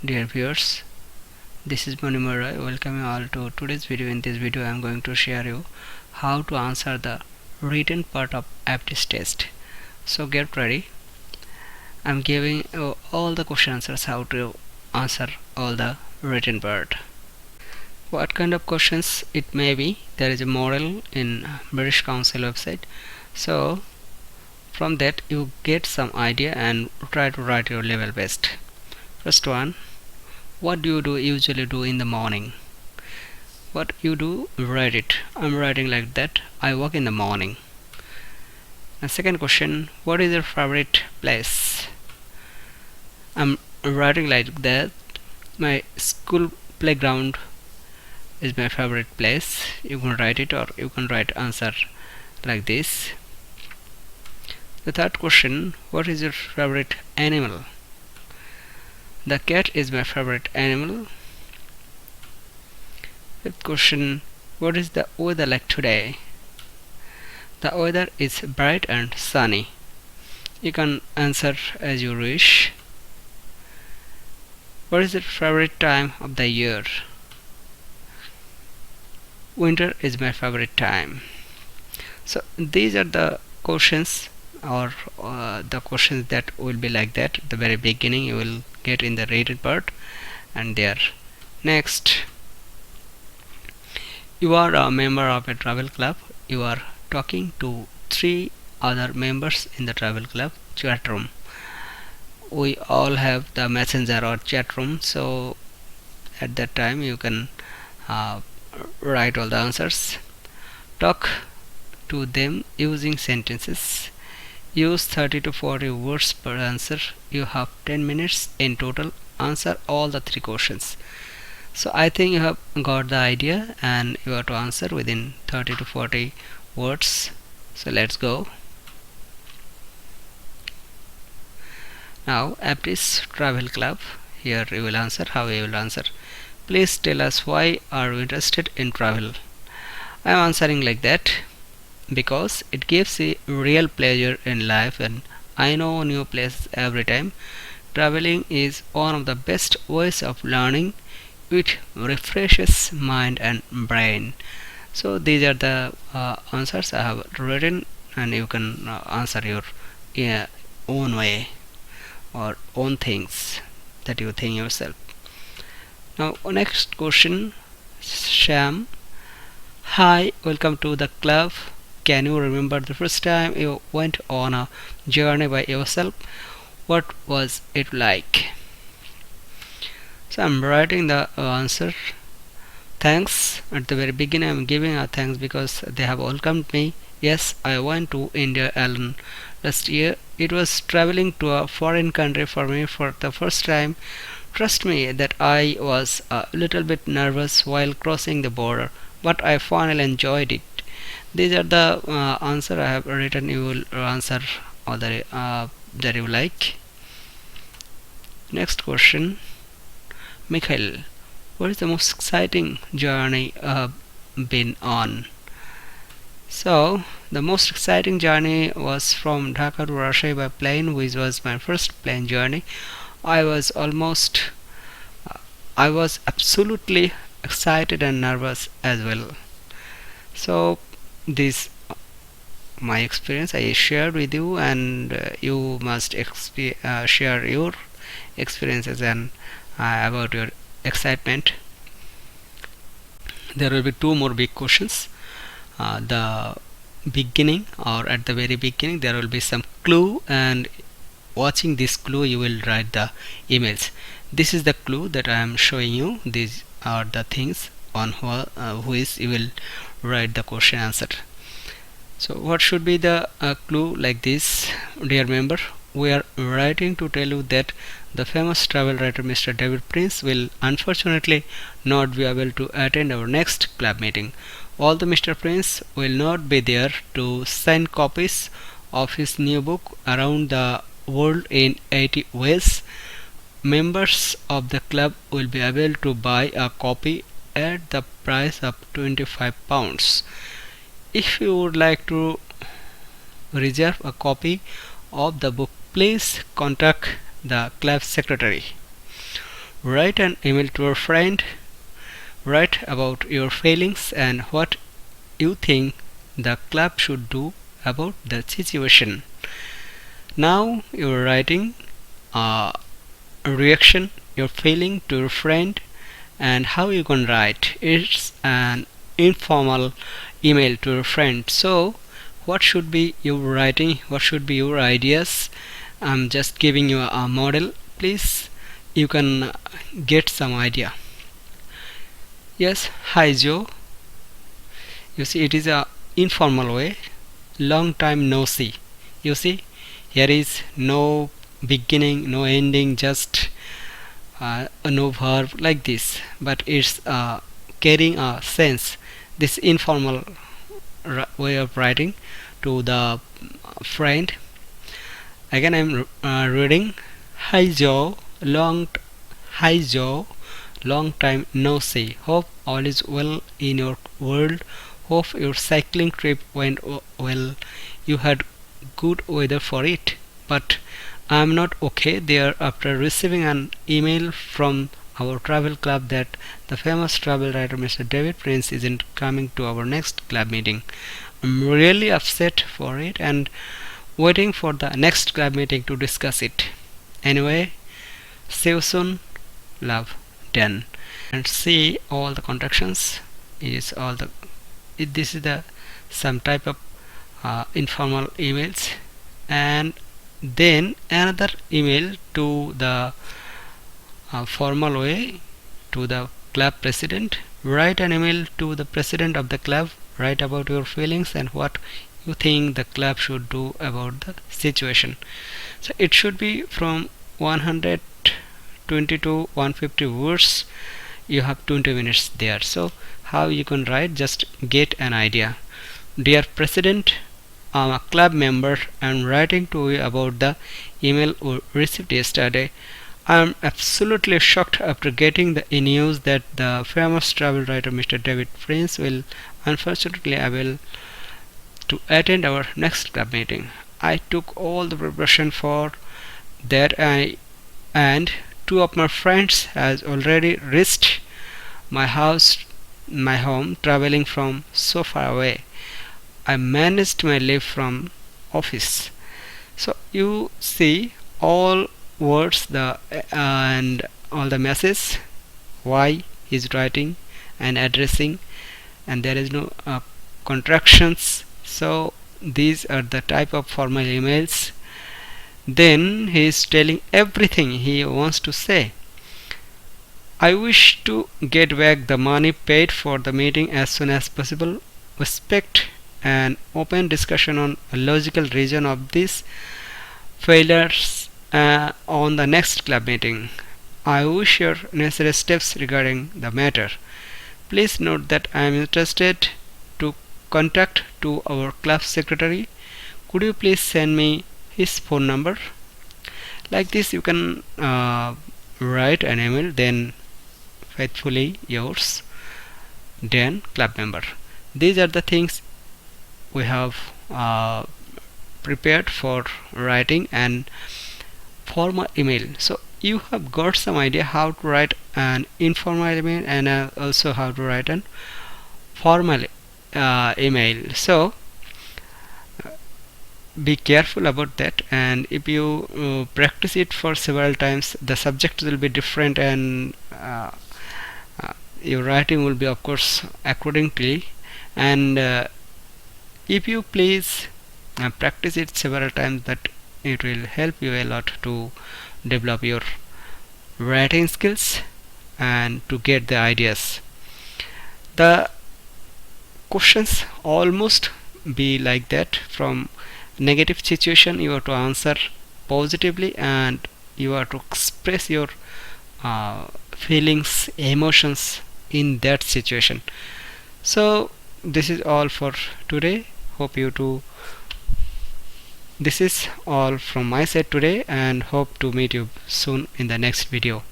Dear viewers, this is Mani Murray. Welcome you all to today's video. In this video, I am going to share you how to answer the written part of aptitude test. So get ready. I am giving you all the question answers how to answer all the written part. What kind of questions it may be? There is a model in British Council website. So from that you get some idea and try to write your level best. First one, what do you usually do in the morning? What you do, write it. I'm writing like that. I walk in the morning. And second question, what is your favorite place? I'm writing like that. My school playground is my favorite place. You can write it, or you can write answer like this. The third question, what is your favorite animal? The cat is my favorite animal. Fifth question, what is the weather like today? The weather is bright and sunny. You can answer as you wish. What is your favorite time of the year? Winter is my favorite time. So these are the questions, or the questions that will be like that. At the very beginning you will get in the written part, and there. Next, you are a member of a travel club. You are talking to 3 other members in the travel club chat room. We all have the messenger or chat room, so at that time you can write all the answers. Talk to them using sentences. Use 30 to 40 words per answer. You have 10 minutes in total. Answer all the 3 questions. So I think you have got the idea, and you have to answer within 30 to 40 words. So let's go. Now Aptis Travel Club. Here you will answer. How you will answer? Please tell us, why are you interested in travel? I am answering like that because it gives a real pleasure in life, and I know new places every time. Traveling is one of the best ways of learning. It refreshes mind and brain. So these are the answers I have written, and you can answer your own way or own things that you think yourself. Now next question, Sham. Hi, welcome to the club. Can you remember the first time you went on a journey by yourself? What was it like? So I'm writing the answer. Thanks. At the very beginning I'm giving a thanks because they have welcomed me. Yes, I went to India alone last year. It was traveling to a foreign country for me for the first time. Trust me that I was a little bit nervous while crossing the border, but I finally enjoyed it. These are the answer I have written. You will answer all the that you like. Next question, Mikhail. What is the most exciting journey been on? So the most exciting journey was from Dhaka to Rajshahi by plane, which was my first plane journey. I was absolutely excited and nervous as well. So this my experience I shared with you, and you must share your experiences and about your excitement. There will be 2 more big questions. The beginning, or at the very beginning, there will be some clue, and watching this clue you will write the emails. This is the clue that I am showing you. These are the things on which you will write the question answer. So what should be the clue like this? Dear member, we are writing to tell you that the famous travel writer Mr. David Prince will unfortunately not be able to attend our next club meeting. Although Mr. Prince will not be there to sign copies of his new book Around the World in 80 Ways, members of the club will be able to buy a copy at the price of £25. If you would like to reserve a copy of the book, please contact the club secretary. Write an email to your friend. Write about your feelings and what you think the club should do about the situation. Now you're writing a reaction you're feeling to your friend, and how you can write. It's an informal email to your friend. So what should be your writing? What should be your ideas? I'm just giving you a model. Please, you can get some idea. Yes, hi Joe. You see, it is a informal way. Long time no see. You see, here is no beginning, no ending, just no verb like this, but it's carrying a sense. This informal way of writing to the friend. Again, I'm reading. Hi Joe, hi Joe, long time no see. Hope all is well in your world. Hope your cycling trip went well. You had good weather for it, but I'm not okay there after receiving an email from our travel club that the famous travel writer Mr. David Prince isn't coming to our next club meeting. I'm really upset for it and waiting for the next club meeting to discuss it. Anyway, see you soon. Love, Dan. And see all the contractions. Is all the this is the some type of informal emails, and then another email to the formal way to the club president. Write an email to the president of the club. Write about your feelings and what you think the club should do about the situation. So it should be from 120 to 150 words. You have 20 minutes there. So how you can write, just get an idea. Dear president, I'm a club member and writing to you about the email we received yesterday. I'm absolutely shocked after getting the news that the famous travel writer Mr. David Prince will unfortunately able to attend our next club meeting. I took all the preparation for that, and two of my friends has already reached my home traveling from so far away. I managed my leave from office. So you see all words and all the messages, why he's writing and addressing, and there is no contractions. So these are the type of formal emails. Then he is telling everything he wants to say. I wish to get back the money paid for the meeting as soon as possible. Respect an open discussion on a logical reason of these failures on the next club meeting. I wish your necessary steps regarding the matter. Please note that I am interested to contact to our club secretary. Could you please send me his phone number? Like this you can write an email. Then faithfully yours, Dan, club member. These are the things we have prepared for writing and formal email. So you have got some idea how to write an informal email and also how to write an formal email. So be careful about that, and if you practice it for several times, the subject will be different, and your writing will be of course accordingly. And if you please practice it several times, that it will help you a lot to develop your writing skills and to get the ideas. The questions almost be like that. From negative situation you have to answer positively, and you have to express your feelings, emotions in that situation. So this is all for today. Hope you to This is all from my side today, and hope to meet you soon in the next video.